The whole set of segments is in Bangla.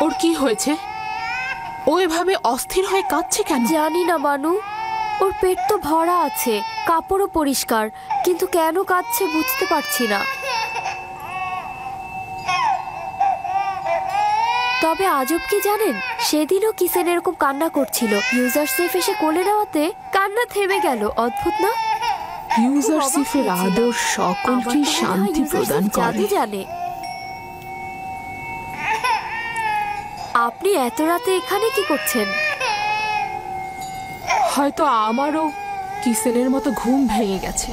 ওর কি হয়েছে? ও এভাবে অস্থির হয়ে কাঁদছে কেন? জানি না বানু, ওর পেট তো ভরা আছে, কাপড়ও পরিষ্কার, কিন্তু কেন কাঁদছে বুঝতে পারছি না। তবে আজব কি জানেন, সেদিনও কিসেন এরকম কান্না করছিল, ইউজারসেফ এসে কোলে নেওয়াতে কান্না থেমে গেল। অদ্ভুত না? ইউজারসেফের আদর সকলকে শান্তি প্রদান করে। জানে আপনি এত রাতে এখানে কি করছেন? হয়তো আমারও কিসেনের মতো ঘুম ভেঙে গেছে।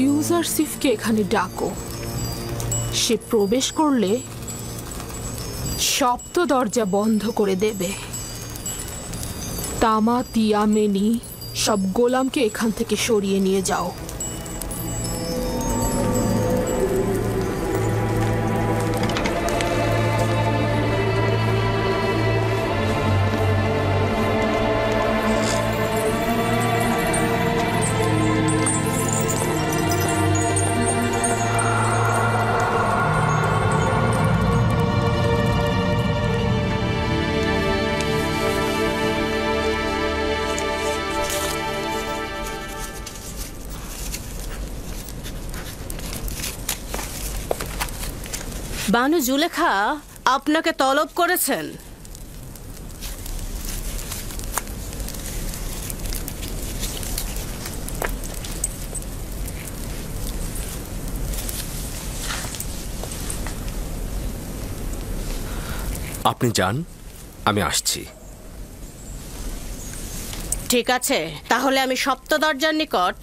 ইউজারসিফকে এখানে ডাকো। সে প্রবেশ করলে সপ্ত দরজা বন্ধ করে দেবে। তামা, তিয়া, মেনি সব গোলামকে এখান থেকে সরিয়ে নিয়ে যাও। বানু জুলেখা আপনাকে তলব করেছেন। আপনি যান, আমি আসছি। ঠিক আছে, তাহলে আমি সপ্ত দরজার নিকট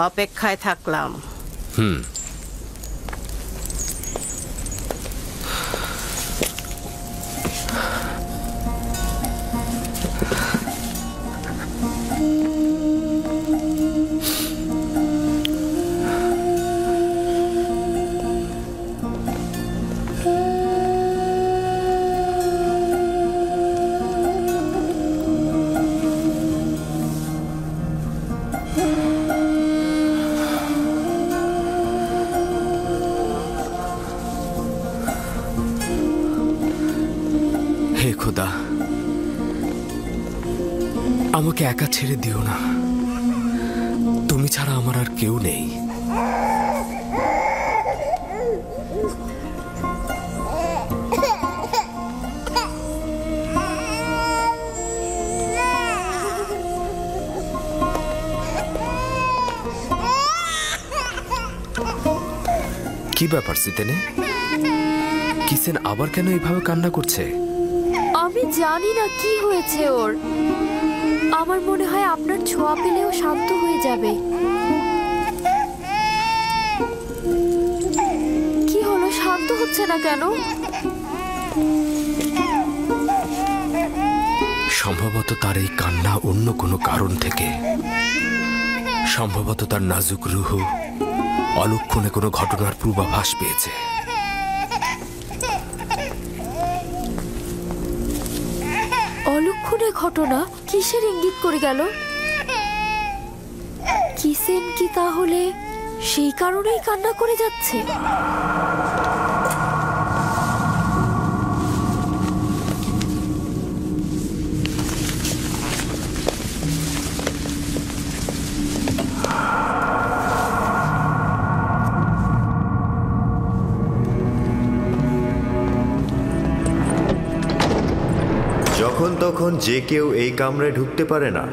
অপেক্ষায় থাকলাম। হে খোদা, আমাকে একা ছেড়ে দিও না। তুমি ছাড়া আমার আর কেউ নেই। কি ব্যাপার সিতেনে? কিসেন আবার কেন এইভাবে কান্না করছে? আমি জানি না কি হয়েছে ওর। আমার মনে হয় আপনার ছোঁয়া পেলেও শান্ত হয়ে যাবে। কি হলো, শান্ত হচ্ছে না কেন? সম্ভবত তার এই কান্না অন্য কোনো কারণ থেকে। সম্ভবত তার নাজুক রুহ অলক্ষণে কোনো ঘটনার পূর্বাভাস পেয়েছে। অলক্ষণে ঘটনা? কিসের ইঙ্গিত করে গেল? কিসেন কি তাহলে সেই কারণেই কান্না করে যাচ্ছে? যখন তখন যে কেউ এই কামরায় ঢুকতে পারে না।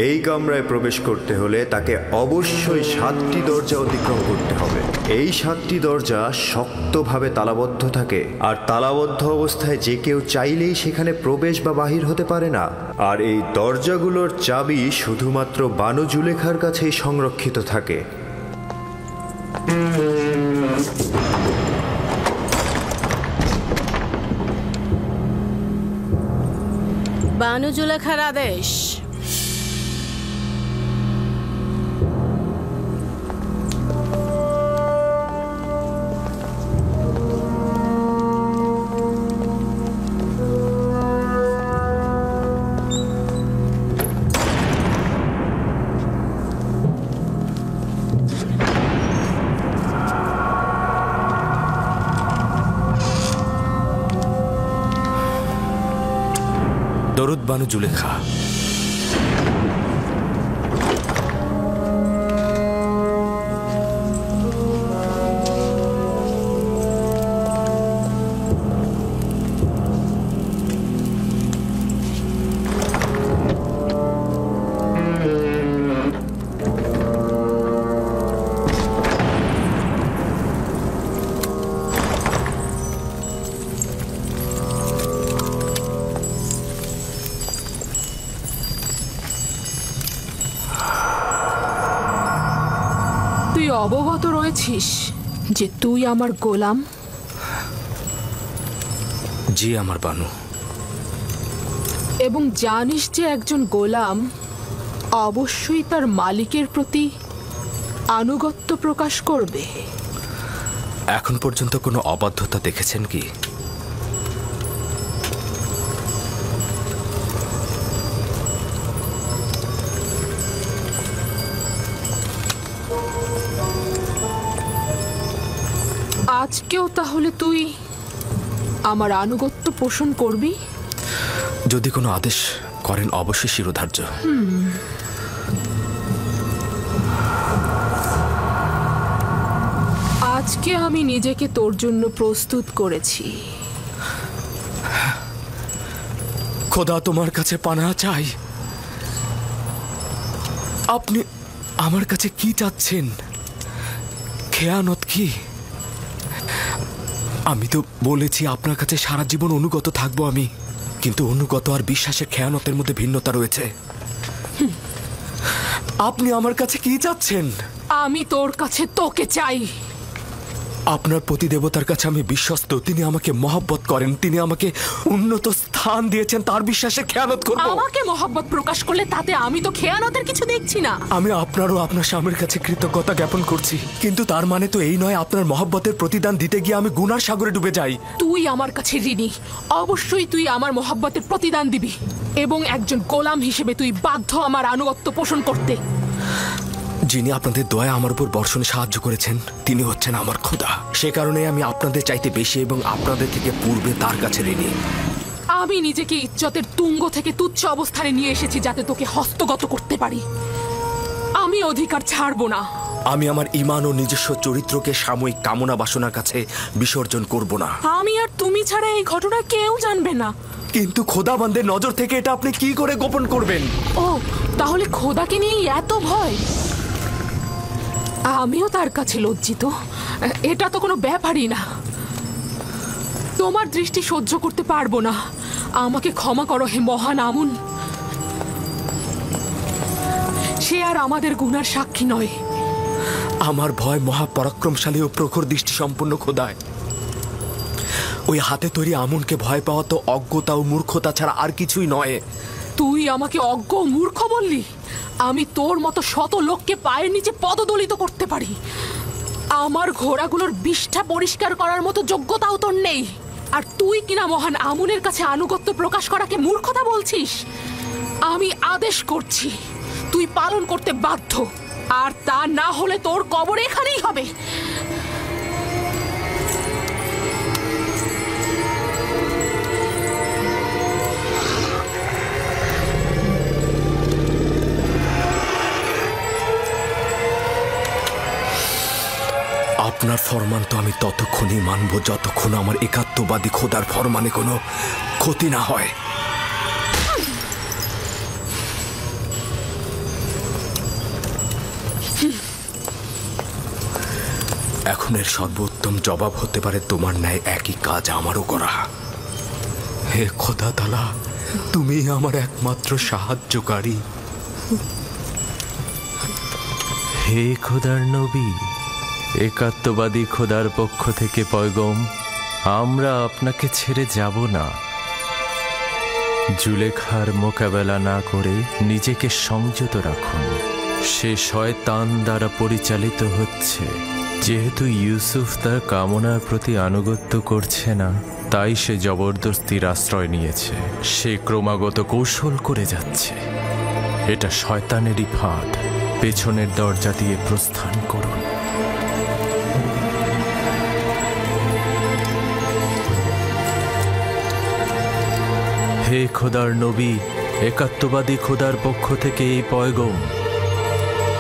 এই কামরায় প্রবেশ করতে হলে তাকে অবশ্যই 7টি দরজা অতিক্রম করতে হবে। এই 7টি দরজা শক্তভাবে তালাবদ্ধ থাকে, আর তালাবদ্ধ অবস্থায় যে কেউ চাইলেই সেখানে প্রবেশ বা বাহির হতে পারে না। আর এই দরজাগুলোর চাবি শুধুমাত্র বানু জুলেখার কাছেই সংরক্ষিত থাকে। বানু জুলেখার আদেশ। দরুদ বানু জুলেখা। তুই অবগত রয়েছিস যে তুই আমার গোলাম? জি আমার বানু। এবং জানিস যে একজন গোলাম অবশ্যই তার মালিকের প্রতি আনুগত্য প্রকাশ করবে। এখন পর্যন্ত কোনো অবাধ্যতা দেখেছেন কি? আজকেও তাহলে তুই আমার আনুগত্য পোষণ করবি? যদি কোনো আদেশ করেন অবশ্যই শিরোধার্য। আজকে আমি নিজেকে তোর জন্য প্রস্তুত করেছি। খোদা তোমার কাছে পানা চাই। আপনি আমার কাছে কি চাচ্ছেন? খেয়ানত কি? আমি তো বলেছি আপনার কাছে সারা জীবন অনুগত থাকবো আমি, কিন্তু অনুগত আর বিশ্বাসের খেয়ানতের মধ্যে ভিন্নতা রয়েছে। আপনি আমার কাছে কি চাচ্ছেন? আমি তোর কাছে তোকে চাই। আপনার প্রতিদেবতার কাছে আমি বিশ্বস্ত। তিনি আমাকে মহব্বত করেন, তিনি আমাকে উন্নত স্থান দিয়েছেন। তার বিশ্বাসে খেয়ানত করব? আমাকে মহব্বত প্রকাশ করলে তাতে আমি তো খেয়ানতের কিছু দেখছি না। আমি আপনারও আপনার স্বামীর কাছে কৃতজ্ঞতা জ্ঞাপন করছি, কিন্তু তার মানে তো এই নয় আপনার মহব্বতের প্রতিদান দিতে গিয়ে আমি গুনার সাগরে ডুবে যাই। তুই আমার কাছে ঋণী। অবশ্যই তুই আমার মহব্বতের প্রতিদান দিবি, এবং একজন গোলাম হিসেবে তুই বাধ্য আমার আনুগত্য পোষণ করতে। যিনি আপনাদের দয়া আমার উপর বর্ষণে সাহায্য করেছেন তিনি হচ্ছেন আমার খোদা। সে কারণে আমি আপনাদের চাইতে বেশি এবং আপনাদের থেকে পূর্বে তার কাছে ঋণী। আমি নিজেকে ইজ্জতের তুঙ্গ থেকে তুচ্ছ অবস্থানে নিয়ে এসেছি যাতে তোকে হস্তগত করতে পারি। আমি অধিকার ছাড়বো না। আমি আমার ঈমান ও নিজস্ব চরিত্রকে সাময়িক কামনা বাসনার কাছে বিসর্জন করব না। আমি আর তুমি ছাড়া এই ঘটনা কেউ জানবে না। কিন্তু খোদাবন্দের নজর থেকে এটা আপনি কি করে গোপন করবেন? ও, তাহলে খোদাকে নিয়ে এত ভয়? আমিও তার কাছে লজ্জিত। এটা তো কোনো ব্যাপারই না। তোমার দৃষ্টি সহ্য করতে পারবো না। আমাকে ক্ষমা করো হে মহান আমুন। সে আর আমাদের গুনার সাক্ষী নয়। আমার ভয় মহাপরাক্রমশালী ও প্রখর দৃষ্টি সম্পন্ন খোদায়। ওই হাতে তৈরি আমুনকে ভয় পাওয়া তো অজ্ঞতা ও মূর্খতা ছাড়া আর কিছুই নয়। তুই আমাকে অজ্ঞ ও মূর্খ বললি? আমি তোর মতো শত লোককে পায়ের নিচে পদদলিত করতে পারি। আমার ঘোড়াগুলোর বিষ্ঠা পরিষ্কার করার মতো যোগ্যতাও তোর নেই, আর তুই কিনা মহান আমুনের কাছে আনুগত্য প্রকাশ করাকে মূর্খতা বলছিস? আমি আদেশ করছি, তুই পালন করতে বাধ্য, আর তা না হলে তোর কবর এখানেই হবে। আপনার ফরমান তো আমি ততক্ষণই মানব যতক্ষণ আমার একাত্মবাদী খোদার ফরমানে কোনো ক্ষতি না হয়। এখন এর সর্বোত্তম জবাব হতে পারে তোমার ন্যায় একই কাজ আমারও করা। হে খোদা তাআলা, তুমি আমার একমাত্র সাহায্যকারী। হে খোদার নবী, একাত্মবাদী খোদার পক্ষ থেকে পয়গম, আমরা আপনাকে ছেড়ে যাব না। জুলেখার মোকাবেলা না করে নিজেকে সংযত রাখুন। সে শয়তান দ্বারা পরিচালিত হচ্ছে। যেহেতু ইউসুফ তার কামনার প্রতি আনুগত্য করছে না, তাই সে জবরদস্তির আশ্রয় নিয়েছে। সে ক্রমাগত কৌশল করে যাচ্ছে। এটা শয়তানেরই ফাঁদ। পেছনের দরজা দিয়ে প্রস্থান করুন। হে খোদার নবী, একাত্মবাদী খোদার পক্ষ থেকে এই পয়গম,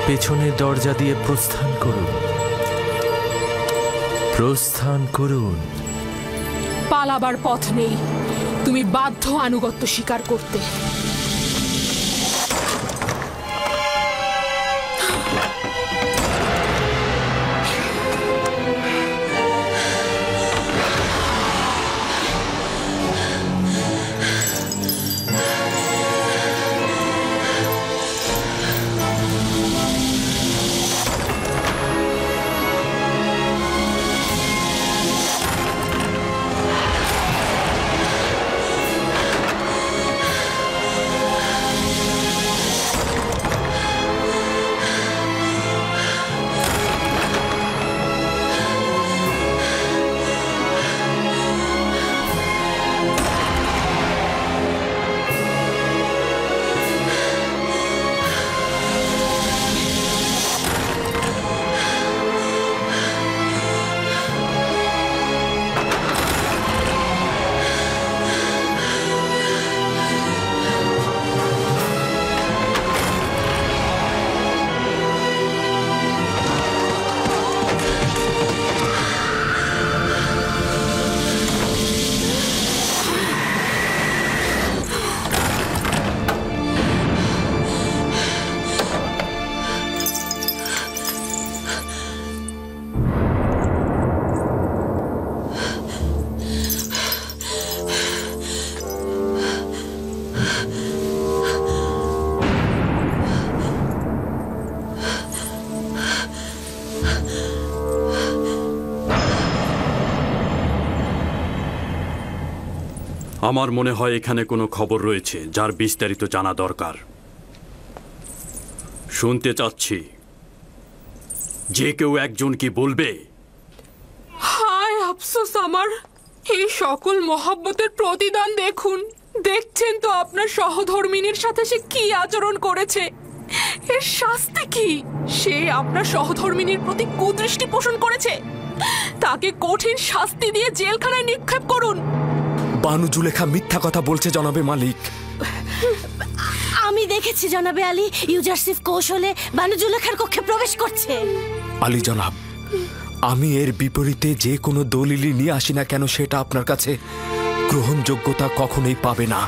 পেছনের দরজা দিয়ে প্রস্থান করুন। প্রস্থান করুন। পালাবার পথ নেই, তুমি বাধ্য আনুগত্য স্বীকার করতে। আমার মনে হয় এখানে কোনো খবর রয়েছে যার বিস্তারিত জানা দরকার। শুনতে চাচ্ছি, যে কেউ একজন কি বলবে? হায় আফসোস আমার, এই সকল মহব্বতের প্রতিদান দেখুন। দেখছেন তো আপনার সহধর্মিনীর সাথে সে কি আচরণ করেছে। এর শাস্তি কি? সে আপনার সহধর্মিনীর প্রতি কুদৃষ্টি পোষণ করেছে। তাকে কঠিন শাস্তি দিয়ে জেলখানায় নিক্ষেপ করুন। বানু জুলেখা মিথ্যা কথা বলছে জনাবে মালিক। আমি দেখেছি জনাবে আলী, ইউজারসিফ কৌশলে বানু জুলেখার কক্ষে প্রবেশ করছে। আলী জনাব, আমি এর বিপরীতে যে কোনো দলিলই নিয়ে আসি না কেন, সেটা আপনার কাছে গ্রহণযোগ্যতা কখনোই পাবে না।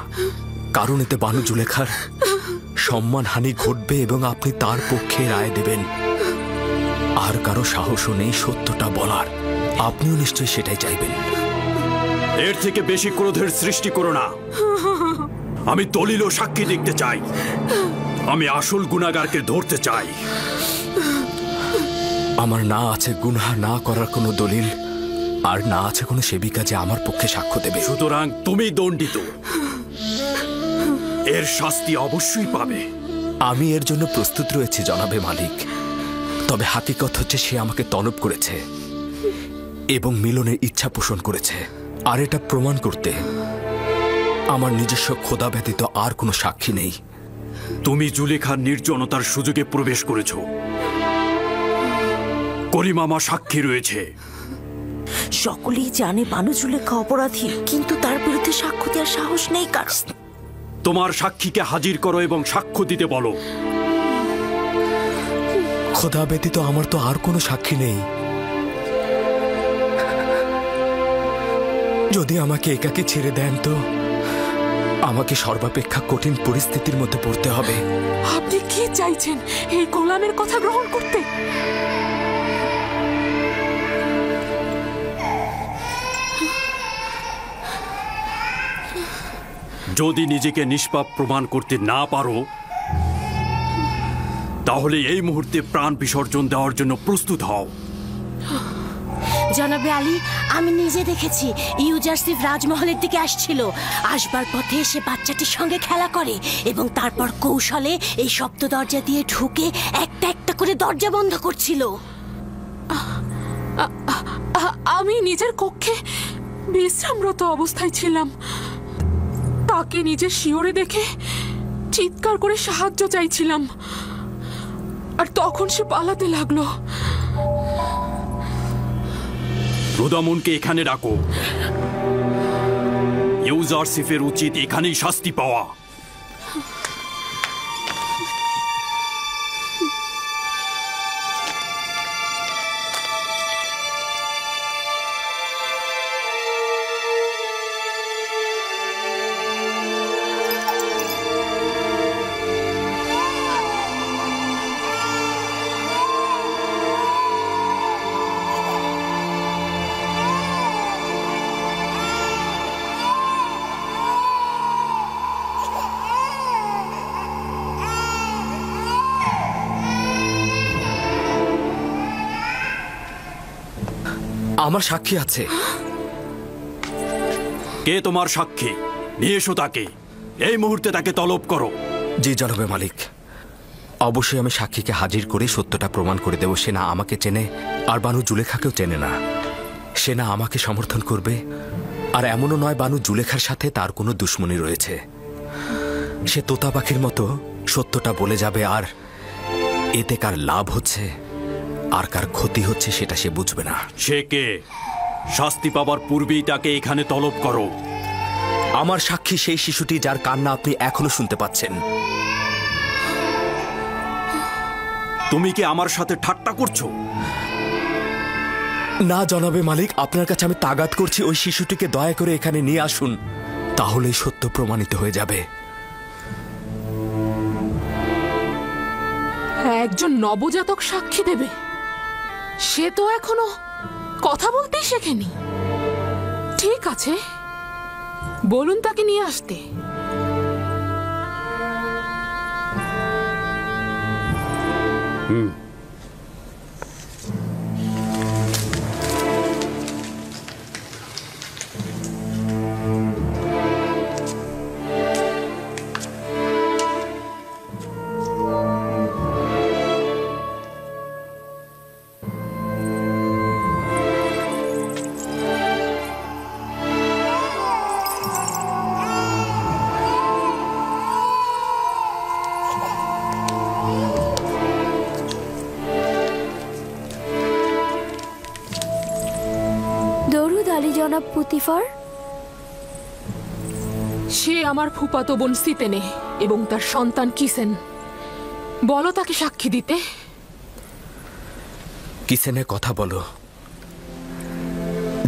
কারণ এতে বানু জুলেখার সম্মানহানি ঘটবে এবং আপনি তার পক্ষে রায় দেবেন। আর কারো সাহসও নেই সত্যটা বলার। আপনিও নিশ্চয়ই সেটাই চাইবেন। এর থেকে বেশি ক্রোধের সৃষ্টি করো না। আমি দলিল ও সাক্ষী দেখতে চাই। আমি আসল গুনাহগারকে ধরতে চাই। আমার না আছে গুনাহ না করার কোনো দলিল, আর না আছে কোনো সেবিকা যে আমার পক্ষে সাক্ষ্য দেবে। সুতরাং তুমি দণ্ডিত। এর শাস্তি অবশ্যই পাবে। আমি এর জন্য প্রস্তুত রয়েছি জনাবে মালিক। তবে হাকিকত হচ্ছে সে আমাকে তলব করেছে এবং মিলনের ইচ্ছা পোষণ করেছে। আর এটা প্রমাণ করতে আমার নিজস্ব খোদা ব্যতীত আর কোনো সাক্ষী নেই। তুমি জুলেখার নির্জনতার সুযোগে প্রবেশ করেছ। করিমামা সাক্ষী রয়েছে। সকলেই জানে বানু জুলেখা অপরাধী, কিন্তু তার বিরুদ্ধে সাক্ষ্য দেওয়ার সাহস নেই কার। তোমার সাক্ষীকে হাজির করো এবং সাক্ষ্য দিতে বলো। খোদা ব্যতীত আমার তো আর কোনো সাক্ষী নেই। যদি আমাকে একাকে ছেড়ে দেন তো আমাকে সর্বাপেক্ষা কঠিন পরিস্থিতির মধ্যে পড়তে হবে। আপনি কি চাইছেন, এই গোলামের কথা গ্রহণ করতে? যদি নিজেকে নিষ্পাপ প্রমাণ করতে না পারো তাহলে এই মুহূর্তে প্রাণ বিসর্জন দেওয়ার জন্য প্রস্তুত হও। জনাবে আলী, আমি নিজে দেখেছি ইউজারসিফ রাজমহলের দিকে আসছিল। আসবার পথে সে বাচ্চাটির সঙ্গে খেলা করে এবং তারপর কৌশলে এই সপ্ত দরজা দিয়ে ঢুকে একটা একটা করে দরজা বন্ধ করছিল। আমি নিজের কক্ষে বিশ্রামরত অবস্থায় ছিলাম। তাকে নিজের শিয়রে দেখে চিৎকার করে সাহায্য চাইছিলাম, আর তখন সে পালাতে লাগলো। রুদামুনকে এখানে রাখো। ইউজারসিফের উচিত এখানেই শাস্তি পাওয়া। আমার সাক্ষী আছে। কে তোমার সাক্ষী? নিয়ে এসো তাকে। এই মুহূর্তে তাকে তলব করো। জি জনাবে মালিক, অবশ্যই আমি সাক্ষীকে হাজির করে সত্যটা প্রমাণ করে দেব। সে না আমাকে চেনে, আর বানু জুলেখাকেও চেনে না। সে না আমাকে সমর্থন করবে, আর এমনও নয় বানু জুলেখার সাথে তার কোনো দুশ্মনী রয়েছে। সে তোতা পাখির মতো সত্যটা বলে যাবে, আর এতে কার লাভ হচ্ছে আর কার ক্ষতি হচ্ছে সেটা সে বুঝবে না। সে কে? শাস্তি পাবার পূর্বেই তাকে এখানে তলব করো। আমার সাক্ষী সেই শিশুটি যার কান্না আপনি এখনো শুনতে পাচ্ছেন। তুমি কি আমার সাথে ঠাট্টা করছো? না জনাবে মালিক, আপনার কাছে আমি তাগাদ করছি, ওই শিশুটিকে দয়া করে এখানে নিয়ে আসুন, তাহলেই সত্য প্রমাণিত হয়ে যাবে। একজন নবজাতক সাক্ষী দেবে? সে তো এখনো কথা বলতেই শেখেনি। ঠিক আছে, বলুন তাকে নিয়ে আসতে। দরুদ আলী জনাব পুতিফার। সে আমার ফুফাতো বোন সিতেনে এবং তার সন্তান কিসেন। বলো তাকে সাক্ষী দিতে। কিসেনের কথা বলো।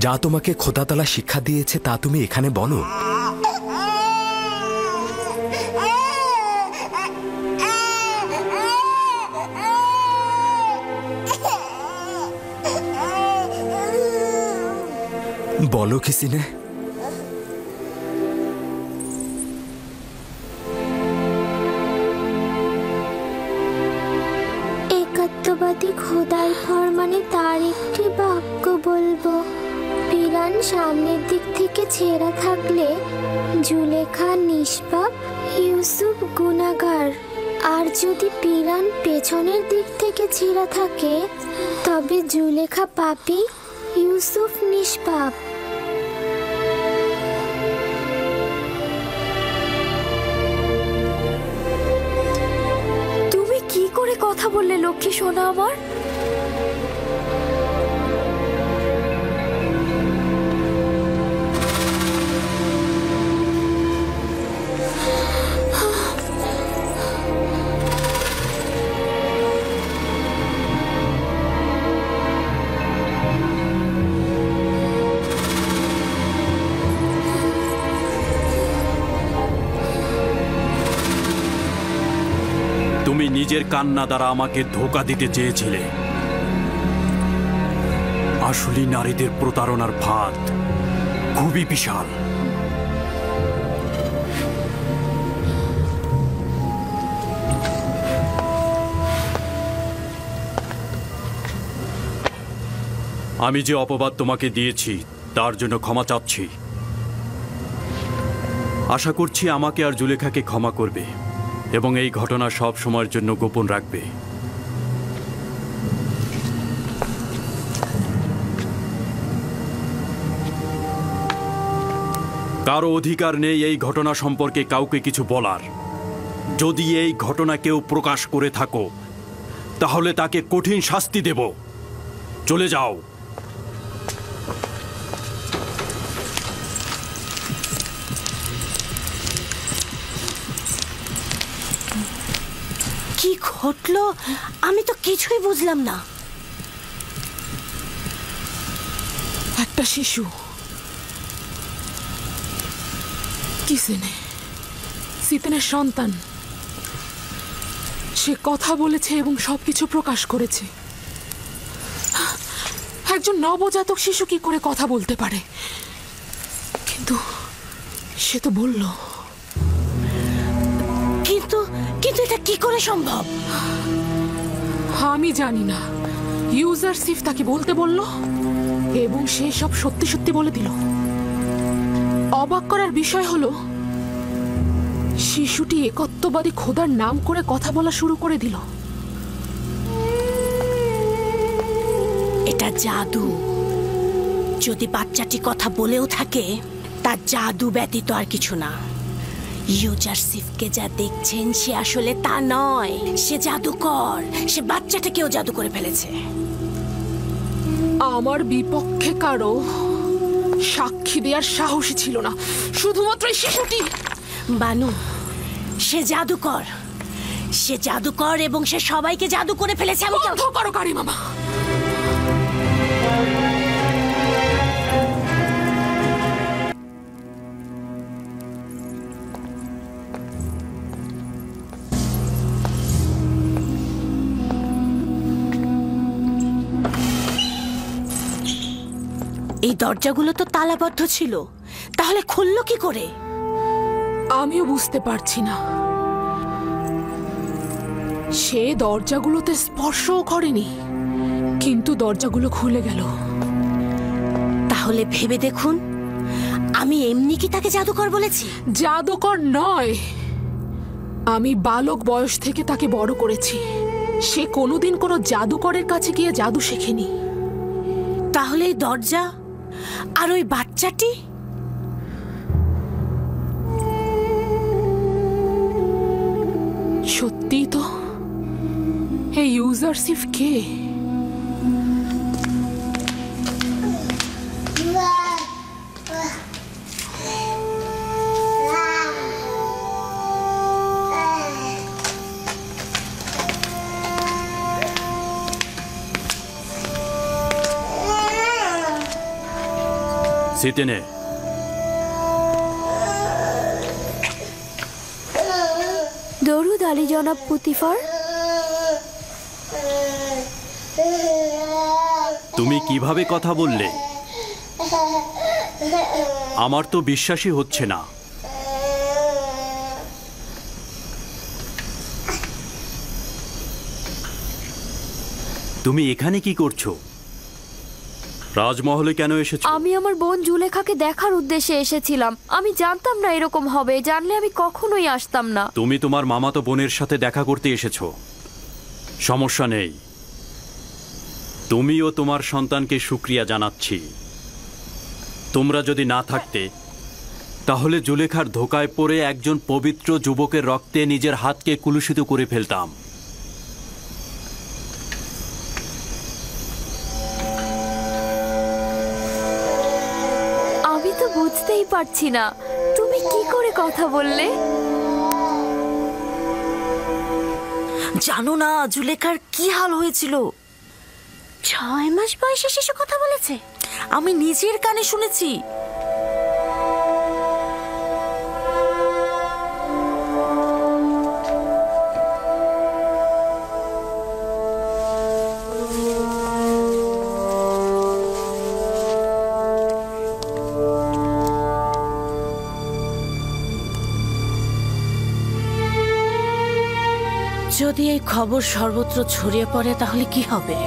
যা তোমাকে খোদাতালা শিক্ষা দিয়েছে তা তুমি এখানে বলো। বলো কিসিনে। একাত্মবাদী খোদার ফরমানে তার একটি বাক্য বলবো। পিরান সামনের দিক থেকে ছেঁড়া থাকলে জুলেখা নিষ্পাপ, ইউসুফ গুনাহগার। আর যদি পিরান পেছনের দিক থেকে ছেঁড়া থাকে তবে জুলেখা পাপী, ইউসুফ নিষ্পাপ। তুমি কি করে কথা বললে লক্ষ্মী সোনা আমার? তুমি নিজের কান্না দ্বারা আমাকে ধোঁকা দিতে চেয়েছিলে। আসলে নারীদের প্রতারণার ফাঁদ খুবই বিশাল। আমি যে অপবাদ তোমাকে দিয়েছি তার জন্য ক্ষমা চাচ্ছি। আশা করছি আমাকে আর জুলেখাকে ক্ষমা করবে এবং এই ঘটনা সব সময়ের জন্য গোপন রাখবে। কারো অধিকার নেই এই ঘটনা সম্পর্কে কাউকে কিছু বলার। যদি এই ঘটনা কেউ প্রকাশ করে থাকো তাহলে তাকে কঠিন শাস্তি দেব। চলে যাও। কি ঘটলো আমি তো কিছুই বুঝলাম না। একটা শিশু সিতেনের সন্তান, সে কথা বলেছে এবং সবকিছু প্রকাশ করেছে। একজন নবজাতক শিশু কি করে কথা বলতে পারে? কিন্তু সে তো বলল। কিন্তু কিন্তু এটা কি করে সম্ভব? আমি জানি না। ইউজারসিফ তাকে বলতে বলল এবং সে সব সত্যি সত্যি বলে দিল। অবাক করার বিষয় হলো শিশুটি একত্ববাদী খোদার নাম করে কথা বলা শুরু করে দিল। এটা জাদু। যদি বাচ্চাটি কথা বলেও থাকে তার জাদু ব্যতীত আর কিছু না। ইউজারসিফকে যা দেখছেন সে আসলে তা নয়, সে জাদুকর। সে বাচ্চাটাকেও জাদু করে ফেলেছে। আমার বিপক্ষে কারো সাক্ষী দেওয়ার সাহসী ছিল না, শুধুমাত্র এই শিশুটি। বানু, সে জাদুকর। সে জাদুকর এবং সে সবাইকে জাদু করে ফেলেছে। আমি বন্ধ করো কারি মামা। এই দরজাগুলো তো তালাবদ্ধ ছিল, তাহলে খুললো কি করে? আমিও বুঝতে পারছি না। সে দরজাগুলোতে স্পর্শও করেনি, কিন্তু দরজাগুলো খুলে গেল। তাহলে ভেবে দেখুন, আমি এমনি কি তাকে জাদুকর বলেছি? জাদুকর নয়, আমি বালক বয়স থেকে তাকে বড় করেছি। সে কোনোদিন কোনো জাদুকরের কাছে গিয়ে জাদু শেখেনি। তাহলে এই দরজা আর ওই বাচ্চাটি? সত্যি তো। এই ইউজারসিফ কে? সিতেনে, দরুদ আলী জনাব পুতিফার। তুমি কিভাবে কথা বললে? আমার তো বিশ্বাসই হচ্ছে না। তুমি এখানে কি করছো? রাজমহলে কেন এসেছো? আমি আমার বোন জুলেখাকে দেখার উদ্দেশ্যে এসেছিলাম। আমি জানতাম না এরকম হবে, জানলে আমি কখনোই আসতাম না। তুমি তোমার মামাতো বোনের সাথে দেখা করতে এসেছো, সমস্যা নেই। তুমি ও তোমার সন্তানকে শুকরিয়া জানাচ্ছি। তোমরা যদি না থাকতে তাহলে জুলেখার ধোকায় পড়ে একজন পবিত্র যুবকের রক্তে নিজের হাতকে কুলুষিত করে ফেলতাম। আমি তো বুঝতেই পারছি না তুমি কি করে কথা বললে। জানো না জুলেখার কি হাল হয়েছিল? 6 মাস বয়সে শিশু কথা বলেছে। আমি নিজের কানে শুনেছি। যদি এই খবর সর্বত্র ছড়িয়ে পড়ে তাহলে কি হবে?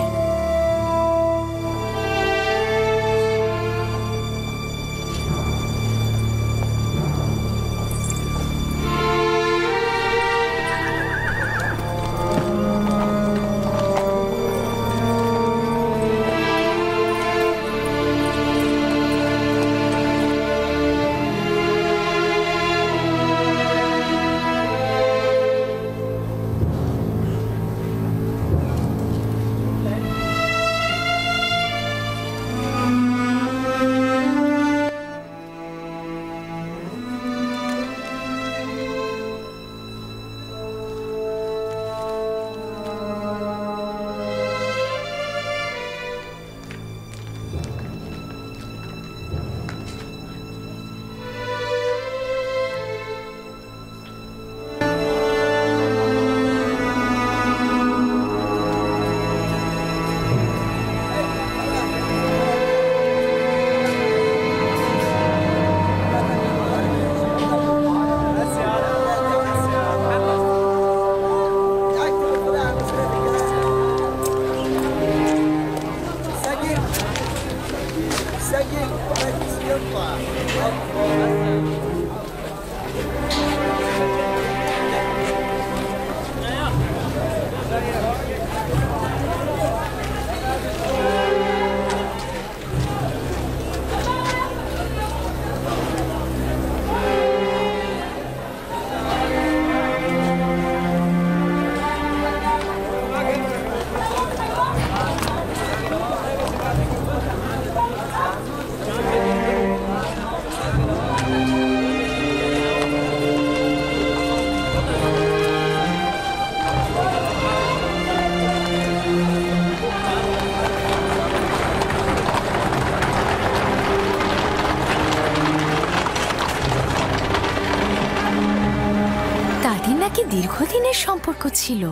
নাকি দীর্ঘদিনের সম্পর্ক ছিল।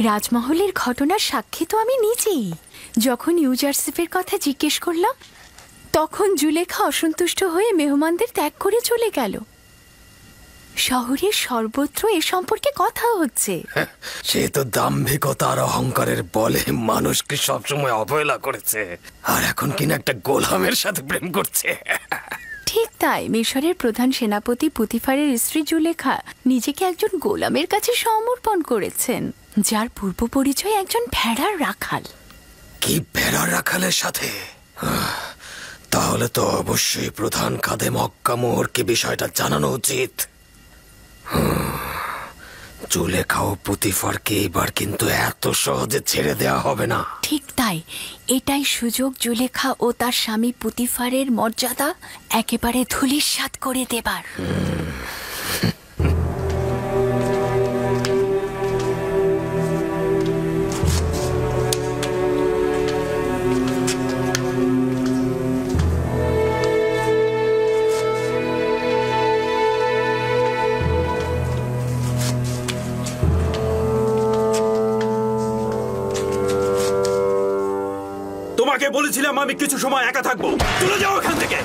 রাজমহলের ঘটনার সাক্ষী তো আমি নিজেই। যখন ইউজারসিফের কথা জিজ্ঞেস করলাম তখন জুলেখা অসন্তুষ্ট হয়ে মেহমানদের ত্যাগ করে চলে গেল। শহরের সর্বত্র এ সম্পর্কে কথা হচ্ছে। সে তো দাম্ভিকতা আর অহংকারের বলে মানুষকে সবসময় অবহেলা করেছে, আর এখন কিনা একটা গোলামের সাথে প্রেম করছে। ঠিক তাই মিশরের প্রধান সেনাপতি পুতিফারের স্ত্রী জুলেখা নিজেকে একজন গোলামের কাছে সমর্পণ করেছেন, যার পূর্ব পরিচয় একজন ভেড়ার রাখাল। কি ভেড়ার রাখালের সাথে? তাহলে তো অবশ্যই প্রধান খাদেম মক্কা মোহরকে বিষয়টা জানানো উচিত। জুলেখা ও পুতিফারকে এবার কিন্তু এত সহজে ছেড়ে দেওয়া হবে না। ঠিক তাই, এটাই সুযোগ জুলেখা ও তার স্বামী পুতিফারের মর্যাদা একেবারে ধূলিসাৎ করে দেবার। তোমাকে বলেছিলাম আমি কিছু সময় একা থাকবো, চলে যাও এখান থেকে।